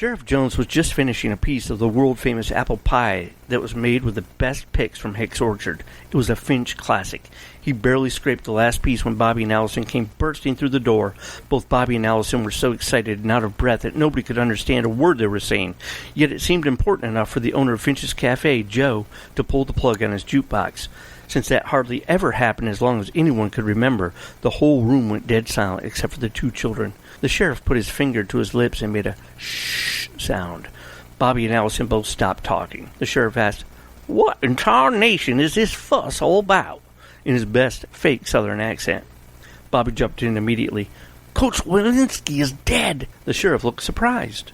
Sheriff Jones was just finishing a piece of the world-famous apple pie that was made with the best picks from Hick's orchard. It was a Finch classic. He barely scraped the last piece when Bobby and Allison came bursting through the door. Both Bobby and Allison were so excited and out of breath that nobody could understand a word they were saying. Yet it seemed important enough for the owner of Finch's Cafe, Joe, to pull the plug on his jukebox. Since that hardly ever happened as long as anyone could remember, the whole room went dead silent except for the two children. The sheriff put his finger to his lips and made a shh sound. Bobby and Allison both stopped talking. The sheriff asked, "What in tarnation is this fuss all about?" in his best fake southern accent. Bobby jumped in immediately. "Coach Walensky is dead." The sheriff looked surprised.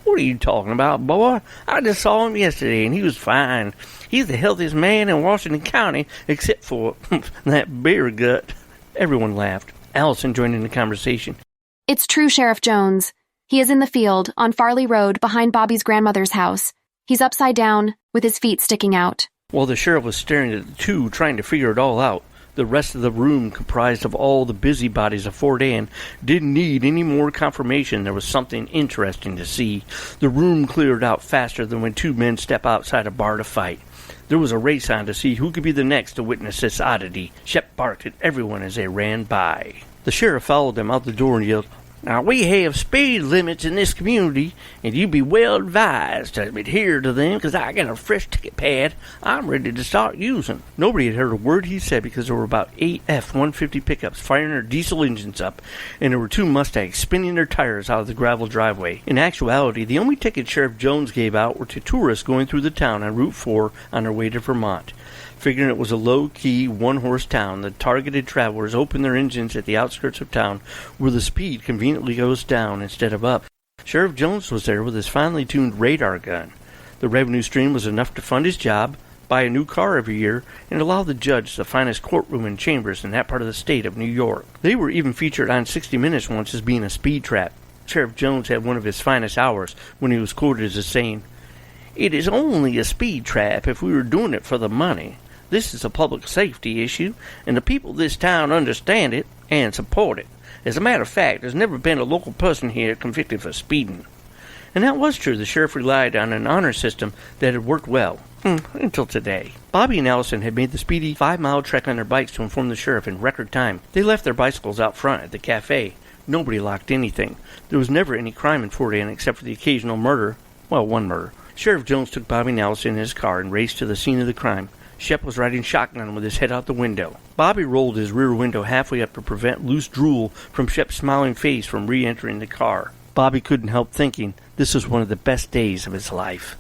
"What are you talking about, boy? I just saw him yesterday, and he was fine. He's the healthiest man in Washington County, except for that beer gut." Everyone laughed. Allison joined in the conversation. "It's true, Sheriff Jones. He is in the field, on Farley Road, behind Bobby's grandmother's house. He's upside down, with his feet sticking out." While the sheriff was staring at the two, trying to figure it all out, the rest of the room, comprised of all the busybodies of Fort Anne, didn't need any more confirmation there was something interesting to see. The room cleared out faster than when two men step outside a bar to fight. There was a race on to see who could be the next to witness this oddity. Shep barked at everyone as they ran by. The sheriff followed them out the door and yelled, "Now, we have speed limits in this community, and you be well advised to adhere to them, because I got a fresh ticket pad I'm ready to start using." Nobody had heard a word he said because there were about 8 F-150 pickups firing their diesel engines up, and there were 2 Mustangs spinning their tires out of the gravel driveway. In actuality, the only tickets Sheriff Jones gave out were to tourists going through the town on Route 4 on their way to Vermont. Figuring it was a low-key, one-horse town, the targeted travelers opened their engines at the outskirts of town, where the speed conveniently goes down instead of up. Sheriff Jones was there with his finely tuned radar gun. The revenue stream was enough to fund his job, buy a new car every year, and allow the judge the finest courtroom and chambers in that part of the state of New York. They were even featured on 60 Minutes once as being a speed trap. Sheriff Jones had one of his finest hours when he was quoted as saying, "It is only a speed trap if we were doing it for the money. This is a public safety issue, and the people of this town understand it and support it. As a matter of fact, there's never been a local person here convicted for speeding." And that was true. The sheriff relied on an honor system that had worked well, until today. Bobby and Allison had made the speedy 5-mile trek on their bikes to inform the sheriff in record time. They left their bicycles out front at the cafe. Nobody locked anything. There was never any crime in Fort Anne except for the occasional murder. Well, one murder. Sheriff Jones took Bobby and Allison in his car and raced to the scene of the crime. Shep was riding shotgun with his head out the window. Bobby rolled his rear window halfway up to prevent loose drool from Shep's smiling face from re-entering the car. Bobby couldn't help thinking this was one of the best days of his life.